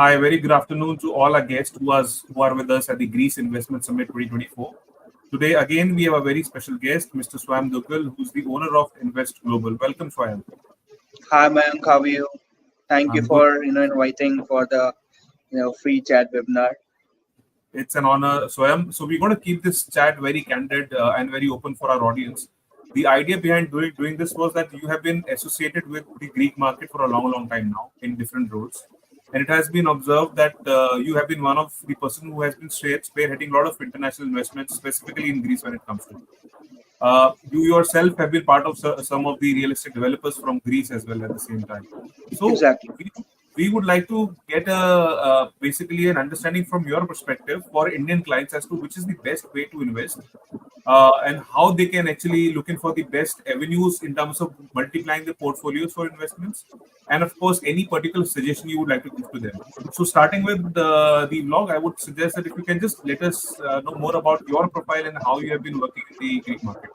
Hi, very good afternoon to all our guests who are with us at the Greece Investment Summit 2024. Today, again, we have a very special guest, Mr. Swayam Duggal, who's the owner of Invest Global. Welcome, Swayam. Hi, Mayank. How are you? Thank you I'm good. for inviting for the free chat webinar. It's an honor, Swayam. So we're going to keep this chat very candid and very open for our audience. The idea behind doing this was that you have been associated with the Greek market for a long time now in different roles. And it has been observed that you have been one of the person who has been spearheading a lot of international investments, specifically in Greece when it comes to. You yourself have been part of some of the real estate developers from Greece as well at the same time. So Exactly. we would like to get basically an understanding from your perspective for Indian clients as to which is the best way to invest and how they can actually looking for the best avenues in terms of multiplying the portfolios for investments, and of course any particular suggestion you would like to give to them. So starting with the vlog, I would suggest that if you can just let us know more about your profile and how you have been working in the Greek market.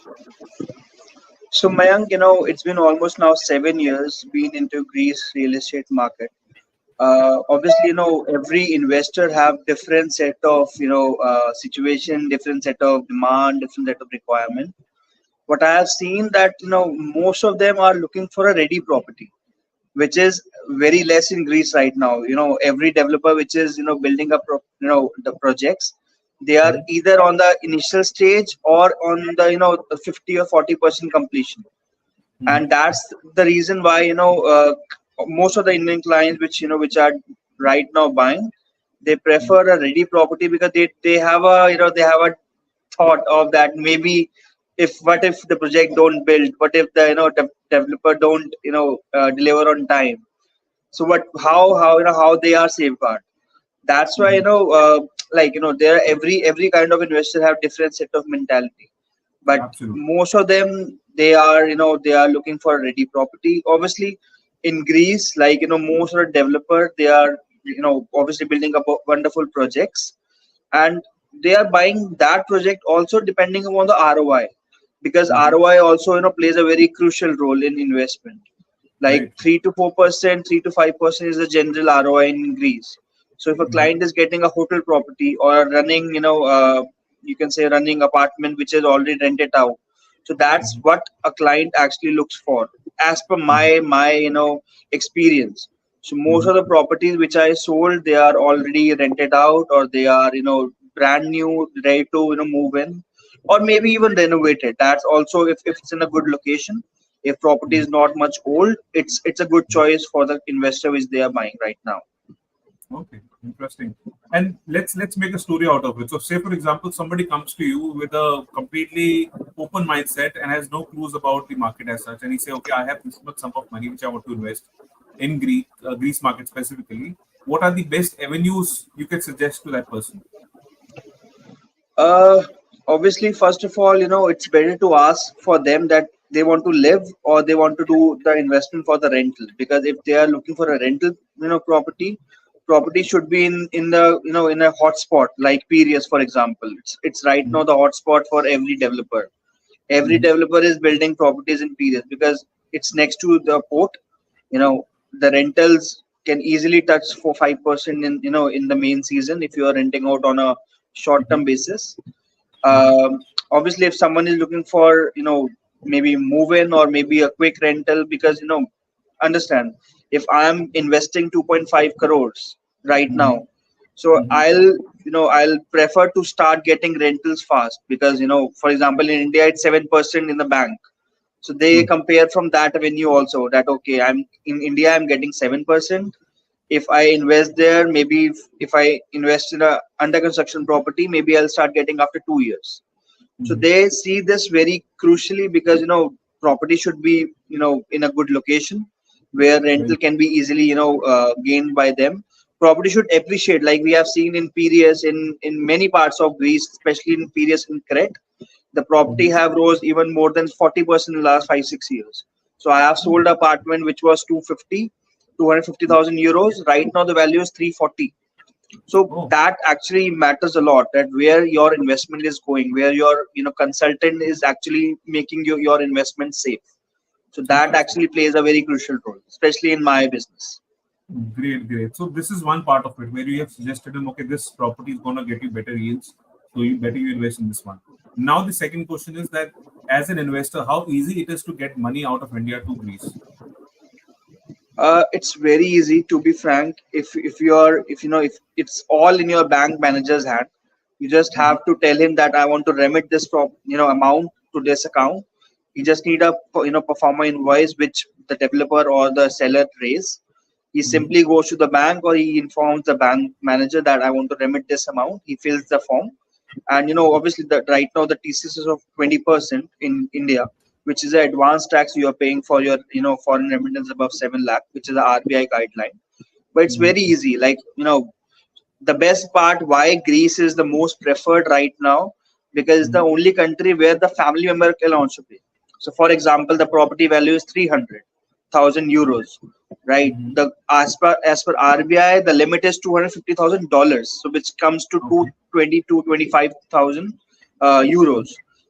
So Mayank, it's been almost now 7 years being into Greece real estate market. Obviously, every investor have different set of situation, different set of demand, different set of requirement. What I have seen that most of them are looking for a ready property, which is very less in Greece right now. Every developer which is building up the projects, they are Mhm. either on the initial stage or on the the 50 or 40% completion, and Mhm. that's the reason why most of the Indian clients which are right now buying, they Mhm. prefer a ready property because they have a they have a thought of that maybe if what if the project don't build, what if the developer don't deliver on time. So what how how they are safeguard. That's why Mhm. there every kind of investor have different set of mentality, but Absolutely. most of them they are they are looking for ready property. Obviously in Greece, most of the developer, they are obviously building up wonderful projects, and they are buying that project also depending upon the ROI, because Mhm. ROI also plays a very crucial role in investment. Like Right. 3 to 4%, 3 to 5% is the general ROI in Greece. So if a Mhm. client is getting a hotel property or running, you can say running apartment which is already rented out, so that's Mhm. what a client actually looks for, as per Mhm. my experience. So most Mhm. of the properties which I sold, they are already rented out, or they are brand new, ready to move in, or maybe even renovated. That's also if it's in a good location. If property Mhm. is not much old, it's a good choice for the investor which they are buying right now. Okay, interesting. And let's make a story out of it. So, say for example, somebody comes to you with a completely open mindset and has no clues about the market as such, and he say, "Okay, I have this much sum of money which I want to invest in Greece market specifically. What are the best avenues you can suggest to that person?" Uh, Obviously, first of all, it's better to ask for them that they want to live or they want to do the investment for the rental. Because if they are looking for a rental, property should be in the in a hotspot like Piraeus, for example. It's right now Mhm. the hotspot for every developer. Every Mhm. developer is building properties in Piraeus because it's next to the port. The rentals can easily touch for 5% in in the main season if you are renting out on a short Mhm. term basis. Mhm. Obviously if someone is looking for maybe move in or maybe a quick rental, because understand, if I am investing 2.5 crores right now, Mhm. so Mhm. I'll prefer to start getting rentals fast, because for example in India it's 7% in the bank. So they True. compare from that avenue also, that okay, I'm in India, I'm getting 7%. If I invest there, maybe if I invest in a under construction property, maybe I'll start getting after 2 years. So Mhm. they see this very crucially, because property should be in a good location where rental Right. can be easily gained by them. Property should appreciate, like we have seen in Piraeus, in many parts of Greece, especially in Piraeus and Crete. The property Mhm. have rose even more than 40% in the last 5 6 years. So I have Oh. sold apartment which was 250,000 euros. Right now the value is 340. So Oh. that actually matters a lot, that where your investment is going, where your consultant is actually making your investment safe. So that Interesting. actually plays a very crucial role, especially in my business. Great, great. So this is one part of it where you have suggested him, okay, this property is going to get you better yields, so you better you invest in this one. Now the second question is that as an investor, how easy it is to get money out of India to Greece? It's very easy, to be frank. If you're if you know if it's all in your bank manager's hand, you just Mhm. have to tell him that I want to remit this amount to this account. You just need a performer invoice which the developer or the seller raise. He Mhm. simply goes to the bank, or he informs the bank manager that I want to remit this amount. He fills the form, and obviously that right now the TCS is of 20% in India, which is the advanced tax you are paying for your foreign remittance above 7 lakh, which is the RBI guideline. But it's Mhm. very easy. Like, the best part why Greece is the most preferred right now, because it's the Mhm. only country where the family member can also pay. So, for example, the property value is 300,000 euros, right? Mhm. The as per RBI, the limit is $250,000, so which comes to Okay. 25,000 euros.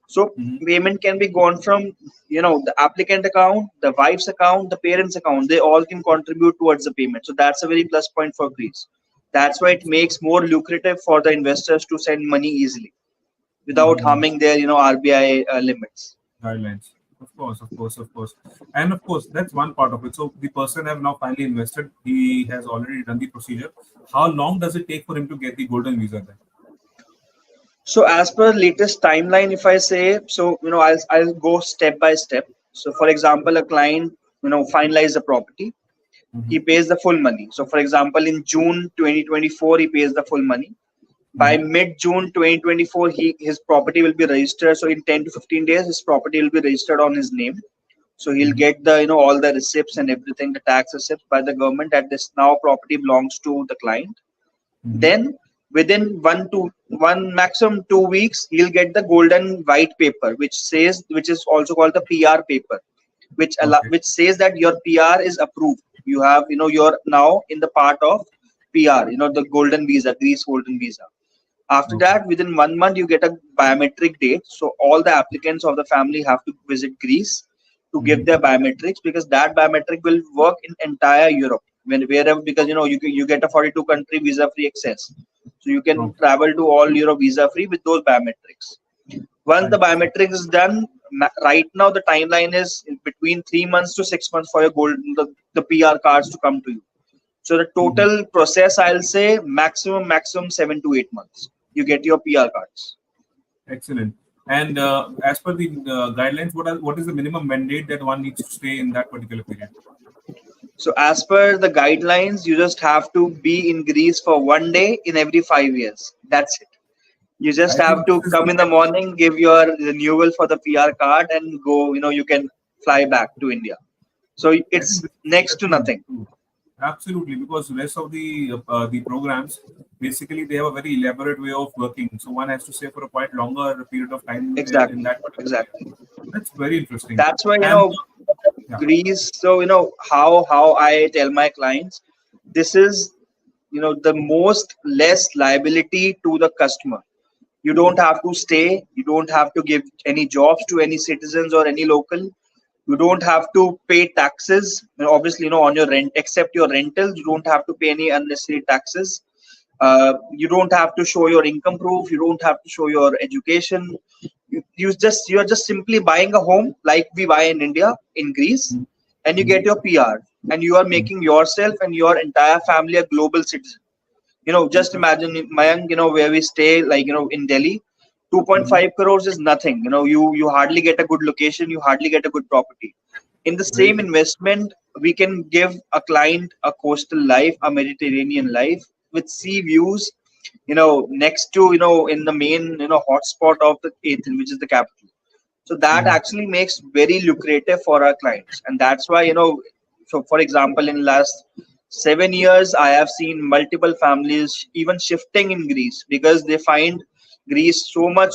So Mhm. payment can be gone from the applicant account, the wife's account, the parents account. They all can contribute towards the payment. So that's a very plus point for Greece. That's why it makes more lucrative for the investors to send money easily without Mhm. harming their RBI limits. Guidelines. Of course, of course, of course. And of course, that's one part of it. So the person have now finally invested. He has already done the procedure. How long does it take for him to get the golden visa then? So as per latest timeline, if I say so, I'll go step by step. So for example, a client finalize the property, he Mhm. pays the full money. So for example, in June 2024, he pays the full money. By Mhm. mid June 2024, his property will be registered. So in 10 to 15 days, his property will be registered on his name. So he'll Mhm. get the all the receipts and everything, the tax receipts by the government that this now property belongs to the client. Mhm. Then within 1 maximum 2 weeks, he'll get the golden white paper, which is also called the PR paper, Okay. which says that your PR is approved. You have you're now in the part of PR, the golden visa, Greece golden visa. After Okay. that, within 1 month, you get a biometric date. So all the applicants of the family have to visit Greece to give Mhm. their biometrics, because that biometric will work in entire Europe. Wherever, because you get a 42 country visa free access, so you can Okay. travel to all Europe visa free with those biometrics. Once the Right. biometrics is done, right now the timeline is between 3 months to 6 months for your the PR cards to come to you. So the Mhm. total process, I'll say maximum 7 to 8 months. You get your PR cards. Excellent. And as per the guidelines, what is the minimum mandate that one needs to stay in that particular period? So as per the guidelines, you just have to be in Greece for 1 day in every 5 years. That's it. You just I have think to this is come in the morning, give your renewal for the PR card, and go. You can fly back to India. So I think it's this is next to definitely nothing. true. Absolutely, because rest of the programs basically they have a very elaborate way of working. So one has to stay for a quite longer period of time in Exactly. that particular period. Exactly. That's very interesting. That's why And yeah. Greece. So how I tell my clients, this is the most less liability to the customer. You don't have to stay, you don't have to give any jobs to any citizens or any local, you don't have to pay taxes, obviously on your rent, except your rentals. You don't have to pay any unnecessary taxes. You don't have to show your income proof, you don't have to show your education. You're just simply buying a home like we buy in India, in Greece, and you get Mhm. your PR, and you are making yourself and your entire family a global citizen. Just Mhm. imagine, Mayank, where we stay, like, in Delhi, Mhm. 2.5 crores is nothing. You hardly get a good location, you hardly get a good property. In the Very same true. investment, we can give a client a coastal life, a Mediterranean life with sea views, next to, in the main, hotspot of the Athens, which is the capital. So that Mhm. actually makes very lucrative for our clients, and that's why, so for example, in last 7 years, I have seen multiple families even shifting in Greece, because they find Greece so much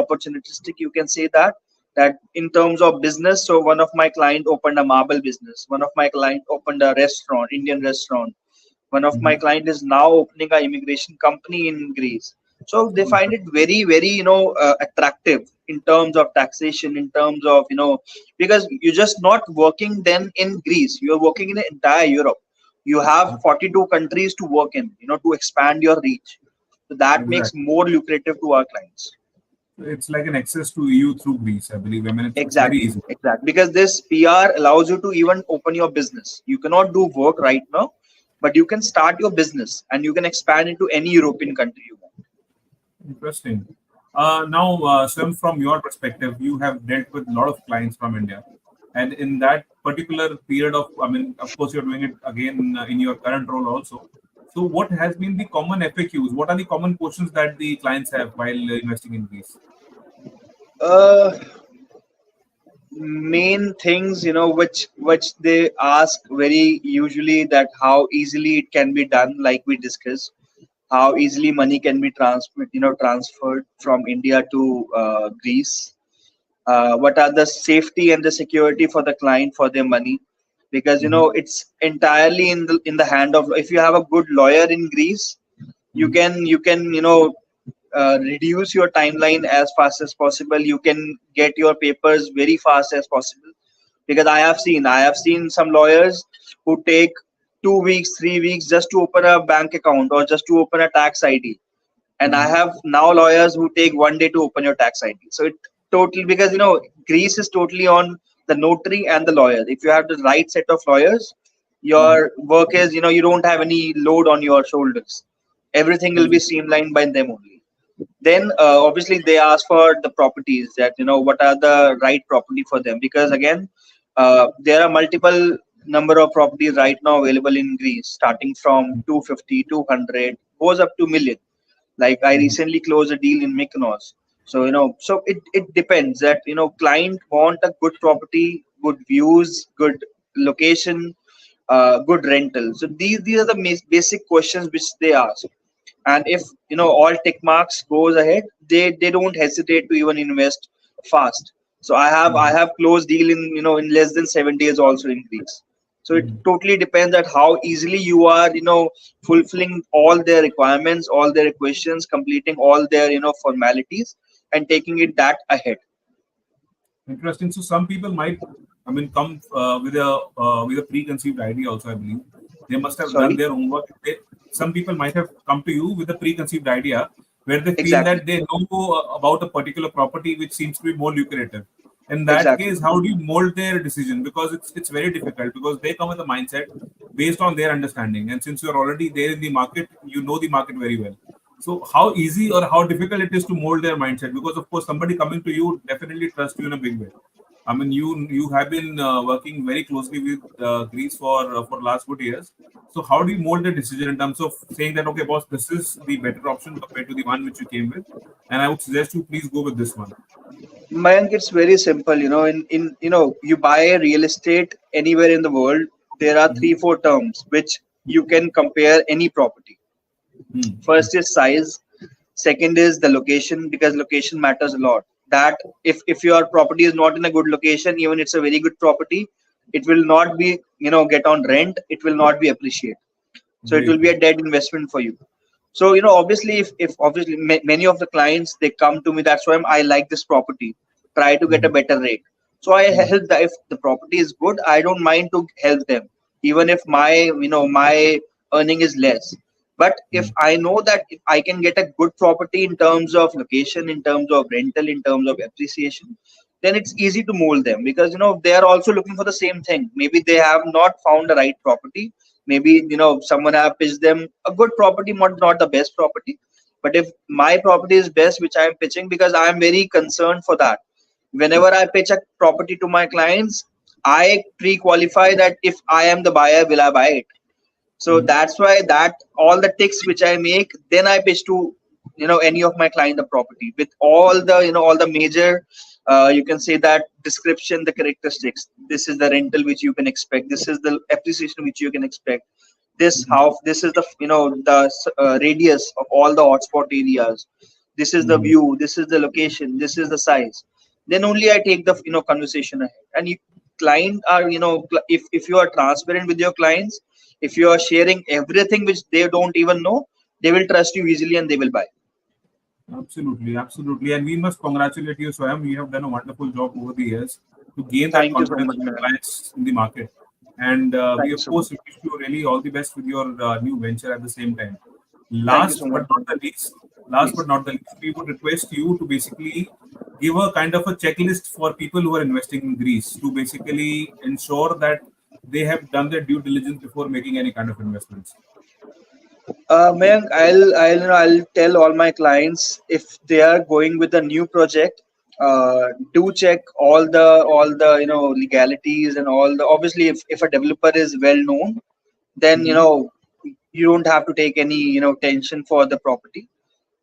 opportunistic, you can say that in terms of business. So one of my client opened a marble business, one of my client opened a restaurant, Indian restaurant. One of my Mhm. client is now opening a immigration company in Greece. So they find Wonderful. it very, very, attractive in terms of taxation, in terms of, because you're just not working then in Greece, you're working in the entire Europe. You have 42 countries to work in, to expand your reach. So that makes Exactly. more lucrative to our clients. It's like an access to EU through Greece, I believe. I mean, it's very Exactly, easy. exactly. Because this PR allows you to even open your business. You cannot do work right now, but you can start your business and you can expand into any European country you want. Interesting. Now, Swam, from your perspective, you have dealt with a lot of clients from India. And in that particular period of, I mean, of course, you're doing it again in your current role also. So, what has been the common FAQs? What are the common questions that the clients have while investing in Greece? Uh, Main things, which they ask very usually, that how easily it can be done, like we discussed, how easily money can be transferred from India to Greece. What are the safety and the security for the client for their money? Because Hmm. it's entirely in the hand of, if you have a good lawyer in Greece, you can reduce your timeline as fast as possible. You can get your papers very fast as possible. Because I have seen some lawyers who take 2 weeks, 3 weeks just to open a bank account or just to open a tax ID. And I Hmm. have now lawyers who take one day to open your tax ID. So it totally, because Greece is totally on the notary and the lawyer. If you have the right set of lawyers, Hmm. your work is, you don't have any load on your shoulders. Everything will be streamlined by them only. Then obviously they ask for the properties, that what are the right property for them. Because again, there are multiple number of properties right now available in Greece, starting from 250, 200, goes up to million. Like I Hmm. recently closed a deal in Mykonos. So so it depends, that client want a good property, good views, good location, good rental. So these are the basic questions which they ask. And if all tick marks goes ahead, they don't hesitate to even invest fast. So I have closed deal in in less than 7 days also in Greece. So it Hmm. totally depends that how easily you are fulfilling all their requirements, all their questions, completing all their formalities, and taking it that ahead. Interesting. So some people might, I mean, come with a preconceived idea. Also, I believe they must have done Sorry. their homework. Some people might have come to you with a preconceived idea where they feel Exactly, that they know about a particular property which seems to be more lucrative. In that exactly. case, how do you mold their decision? Because it's very difficult because they come with a mindset based on their understanding, and since you're already there in the market, you know the market very well. So how easy or how difficult it is to mold their mindset? Because of course, somebody coming to you definitely trusts you in a big way. I mean, you have been working very closely with Greece for last good years. So how do you mold the decision in terms of saying that okay, boss, this is the better option compared to the one which you came with, and I would suggest you please go with this one. Mayank, it's very simple. In you buy a real estate anywhere in the world, there are Hmm. three, four terms which you can compare any property. Hmm. First is size. Second is the location, because location matters a lot. That if your property is not in a good location, even it's a very good property, it will not be get on rent. It will not be appreciated. So it Very will be true. a dead investment for you. So obviously, if obviously many of the clients, they come to me, that's why I like this property, try to get a Hmm. better rate. So I Hmm. help that. If the property is good, I don't mind to help them, even if my earning is less. But if Hmm. I know that if I can get a good property in terms of location, in terms of rental, in terms of appreciation, then it's easy to mold them, because they are also looking for the same thing. Maybe they have not found the right property. Maybe someone have pitched them a good property, not the best property. But if my property is best, which I am pitching, because I am very concerned for that. Whenever I pitch a property to my clients, I pre-qualify that if I am the buyer, will I buy it? So Hmm. that's why that all the ticks which I make, then I pitch to any of my client the property with all the all the major, you can say that description, the characteristics. This is the rental which you can expect, this is the appreciation which you can expect, this is the the radius of all the hotspot areas, this is the Hmm. view, this is the location, this is the size. Then only I take the conversation ahead. And you client are if you are transparent with your clients, if you are sharing everything which they don't even know, they will trust you easily and they will buy. Absolutely, absolutely. And we must congratulate you, Swayam. You have done a wonderful job over the years to gain that Thank you so confidence much, of man. clients in the market. And we, Thank you of so course, much. wish you really all the best with your new venture at the same time. Thank you so much. Last Please. but not the least, we would request you to basically give a kind of a checklist for people who are investing in Greece to basically ensure that they have done their due diligence before making any kind of investments. Mayank, I'll tell all my clients if they are going with a new project, do check all the legalities and all the. Obviously, if a developer is well known, then Hmm. you don't have to take any tension for the property.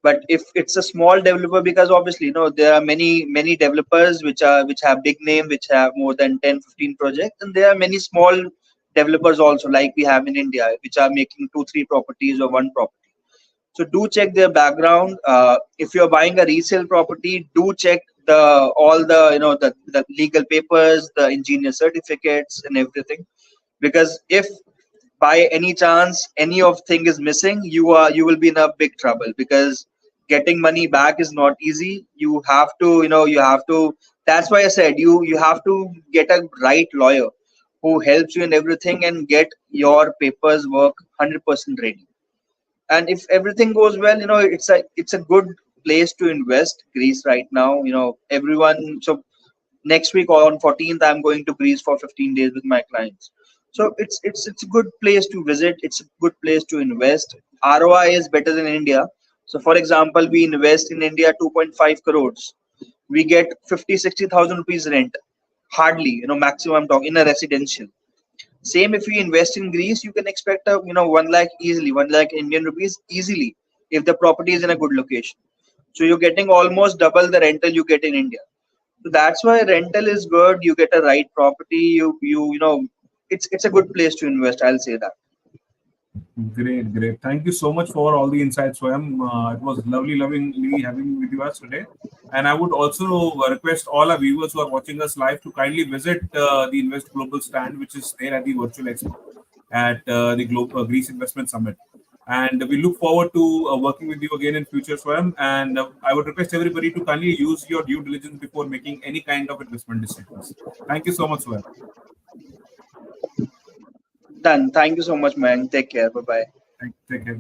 But if it's a small developer, because obviously there are many developers which have big name, which have more than 10-15 projects, and there are many small developers also like we have in India, which are making 2-3 properties or one property. So do check their background. If you're buying a resale property, do check the all the the legal papers, the engineer certificates, and everything. Because if by any chance any of thing is missing, you will be in a big trouble, because getting money back is not easy. You have to. That's why I said you have to get a right lawyer who helps you in everything and get your papers work 100% ready. And if everything goes well, it's a good place to invest. Greece right now, everyone. So next week on 14th, I'm going to Greece for 15 days with my clients. So it's a good place to visit. It's a good place to invest. ROI is better than India. So for example, we invest in India 2.5 crores. We get 50-60,000 rupees rent, hardly, maximum I'm talking, in a residential. Same if we invest in Greece, you can expect a 1 lakh easily, 1 lakh Indian rupees easily, if the property is in a good location. So you're getting almost double the rental you get in India. So that's why rental is good. You get a right property. It's a good place to invest. I'll say that. Great, great. Thank you so much for all the insights, Swayam. It was lovely having you with us today. And I would also request all our viewers who are watching us live to kindly visit the Invest Global stand, which is there at the Virtual Expo at the Greece Investment Summit. And we look forward to working with you again in future, Swayam. And I would request everybody to kindly use your due diligence before making any kind of investment decisions. Thank you so much, Swayam. Done. Thank you so much, man. Take care. Bye bye. Take care.